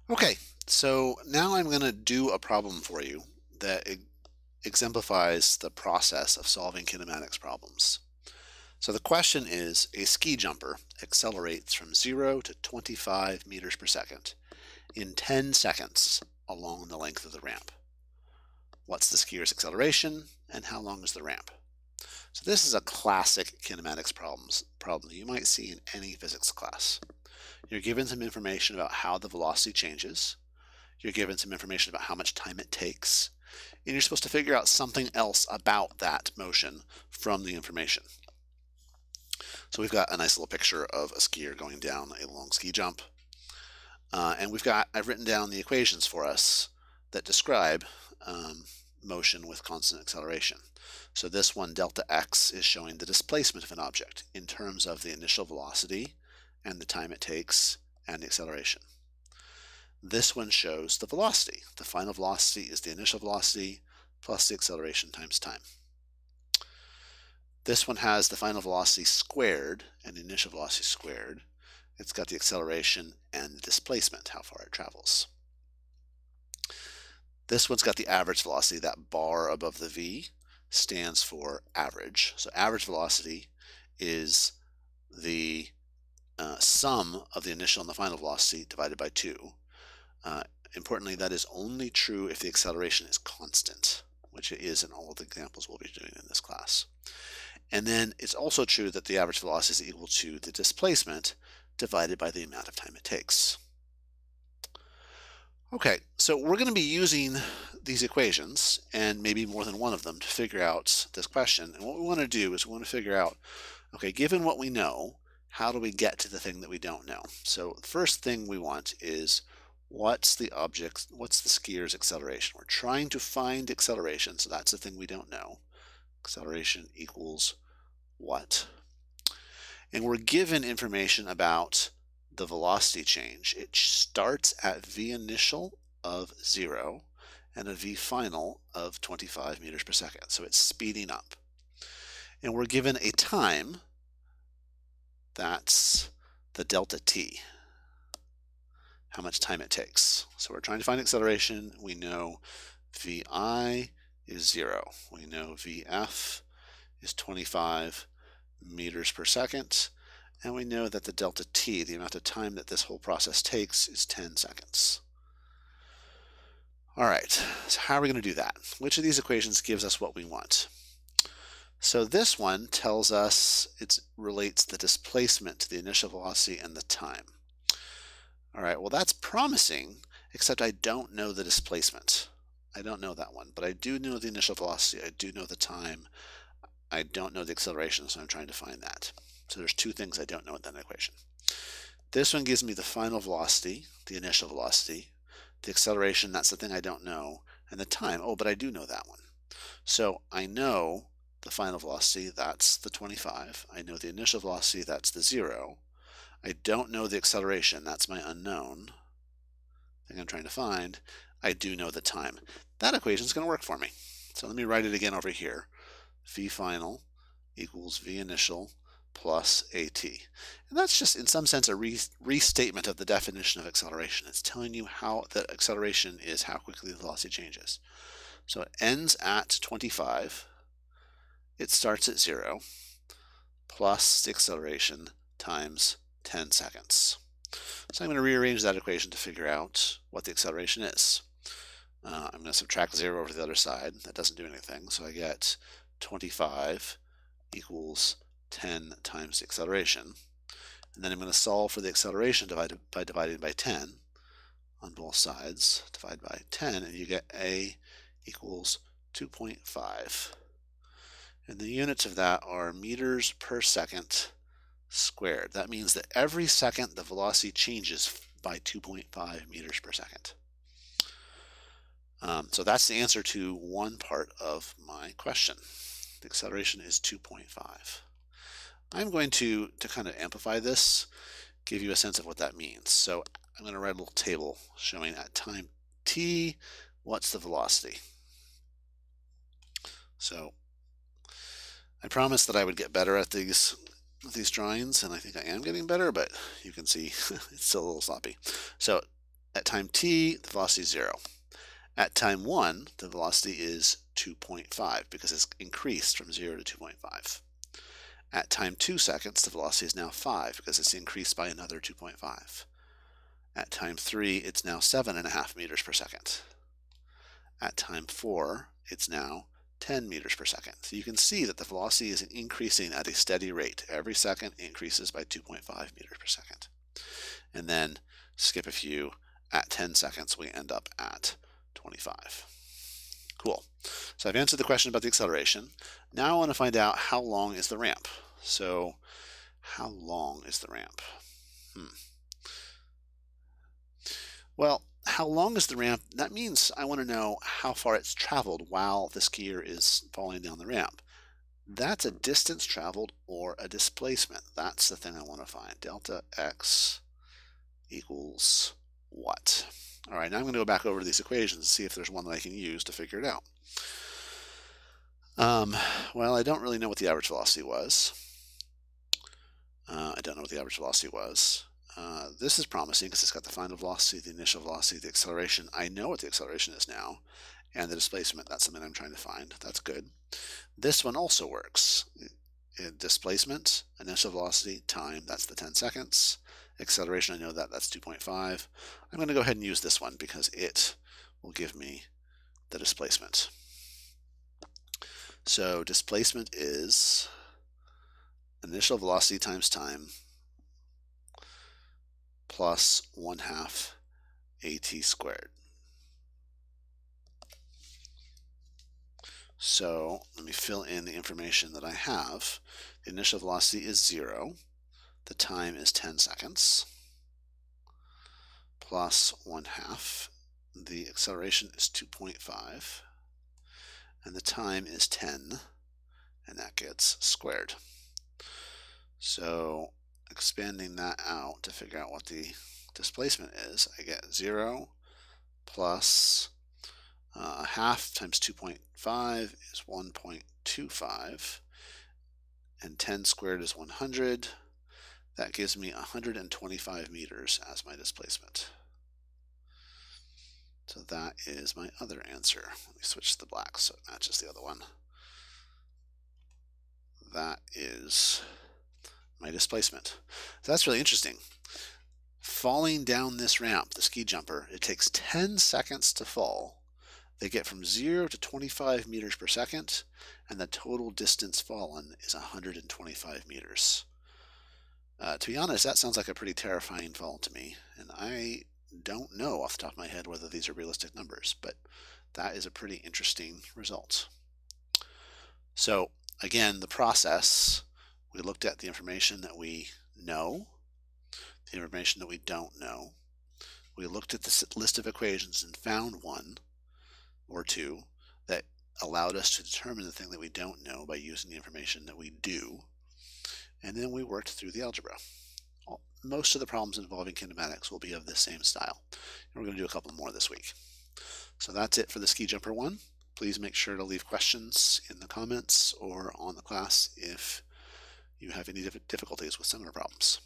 Okay, so now I'm going to do a problem for you that exemplifies the process of solving kinematics problems. So the question is, a ski jumper accelerates from 0 to 25 meters per second in 10 seconds along the length of the ramp. What's the skier's acceleration and how long is the ramp? So this is a classic kinematics problem you might see in any physics class. You're given some information about how the velocity changes. You're given some information about how much time it takes, and you're supposed to figure out something else about that motion from the information. So we've got a nice little picture of a skier going down a long ski jump. And I've written down the equations for us that describe motion with constant acceleration. So this one, delta x, is showing the displacement of an object in terms of the initial velocity and the time it takes and the acceleration. This one shows the velocity. The final velocity is the initial velocity plus the acceleration times time. This one has the final velocity squared and the initial velocity squared. It's got the acceleration and the displacement, how far it travels. This one's got the average velocity. That bar above the V stands for average. So average velocity is the sum of the initial and the final velocity divided by 2. Importantly, that is only true if the acceleration is constant, which it is in all of the examples we'll be doing in this class. And then it's also true that the average velocity is equal to the displacement divided by the amount of time it takes. Okay, so we're going to be using these equations, and maybe more than one of them, to figure out this question. And what we want to do is we want to figure out, okay, given what we know, how do we get to the thing that we don't know? So the first thing we want is, what's the skier's acceleration? We're trying to find acceleration, so that's the thing we don't know. Acceleration equals what? And we're given information about the velocity change. It starts at v initial of 0 and a v final of 25 meters per second. So it's speeding up. And we're given a time, that's the delta t, how much time it takes. So we're trying to find acceleration. We know vi is 0. We know vf is 25 meters per second. And we know that the delta t, the amount of time that this whole process takes, is 10 seconds. All right, so how are we going to do that? Which of these equations gives us what we want? So this one tells us it relates the displacement to the initial velocity and the time. All right, well that's promising, except I don't know the displacement. I don't know that one, but I do know the initial velocity. I do know the time. I don't know the acceleration, so I'm trying to find that. So there's two things I don't know in that equation. This one gives me the final velocity, the initial velocity, the acceleration, that's the thing I don't know, and the time, oh, but I do know that one. So I know the final velocity, that's the 25. I know the initial velocity, that's the 0. I don't know the acceleration, that's my unknown thing I'm trying to find. I do know the time. That equation is going to work for me. So let me write it again over here. V final equals V initial plus AT. And that's just, in some sense, a restatement of the definition of acceleration. It's telling you how the acceleration is how quickly the velocity changes. So it ends at 25. It starts at 0 plus the acceleration times 10 seconds. So I'm going to rearrange that equation to figure out what the acceleration is. I'm going to subtract 0 over to the other side. That doesn't do anything. So I get 25 equals 10 times the acceleration. And then I'm going to solve for the acceleration by dividing by 10 on both sides. Divide by 10, and you get a equals 2.5. And the units of that are meters per second squared. That means that every second the velocity changes by 2.5 meters per second. So that's the answer to one part of my question. The acceleration is 2.5. I'm going to kind of amplify this, give you a sense of what that means. So I'm going to write a little table showing at time t, what's the velocity. So I promised that I would get better at these drawings, and I think I am getting better, but you can see it's still a little sloppy. So At time t, the velocity is 0. At time 1, the velocity is 2.5 because it's increased from 0 to 2.5. At time 2 seconds, the velocity is now 5 because it's increased by another 2.5. At time 3, it's now 7.5 meters per second. At time 4, it's now 10 meters per second. So you can see that the velocity is increasing at a steady rate. Every second increases by 2.5 meters per second. And then skip a few, at 10 seconds we end up at 25. Cool. So I've answered the question about the acceleration. Now I want to find out how long is the ramp. So how long is the ramp? Well, how long is the ramp? That means I want to know how far it's traveled while the skier is falling down the ramp. That's a distance traveled or a displacement. That's the thing I want to find. Delta x equals what? All right, now I'm going to go back over these equations and see if there's one that I can use to figure it out. Well, I don't really know what the average velocity was. This is promising because it's got the final velocity, the initial velocity, the acceleration. I know what the acceleration is now, and the displacement. That's something I'm trying to find. That's good. This one also works. Displacement, initial velocity, time, that's the 10 seconds. Acceleration, I know that, that's 2.5. I'm going to go ahead and use this one because it will give me the displacement. So displacement is initial velocity times time plus 1/2 at squared. So let me fill in the information that I have. The initial velocity is 0. The time is 10 seconds plus 1/2. The acceleration is 2.5. And the time is 10. And that gets squared. So expanding that out to figure out what the displacement is, I get 0 plus 1/2 times 2.5 is 1.25, and 10 squared is 100. That gives me 125 meters as my displacement. So that is my other answer. Let me switch to the black so it matches the other one. That is my displacement. So that's really interesting. Falling down this ramp, the ski jumper, it takes 10 seconds to fall. They get from 0 to 25 meters per second, and the total distance fallen is 125 meters. To be honest, that sounds like a pretty terrifying fall to me, and I don't know off the top of my head whether these are realistic numbers, but that is a pretty interesting result. So again, the process, we looked at the information that we know, the information that we don't know. We looked at the list of equations and found one or two that allowed us to determine the thing that we don't know by using the information that we do. And then we worked through the algebra. Most of the problems involving kinematics will be of this same style. And we're going to do a couple more this week. So that's it for the Skijumper one. Please make sure to leave questions in the comments or on the class if you have any difficulties with similar problems.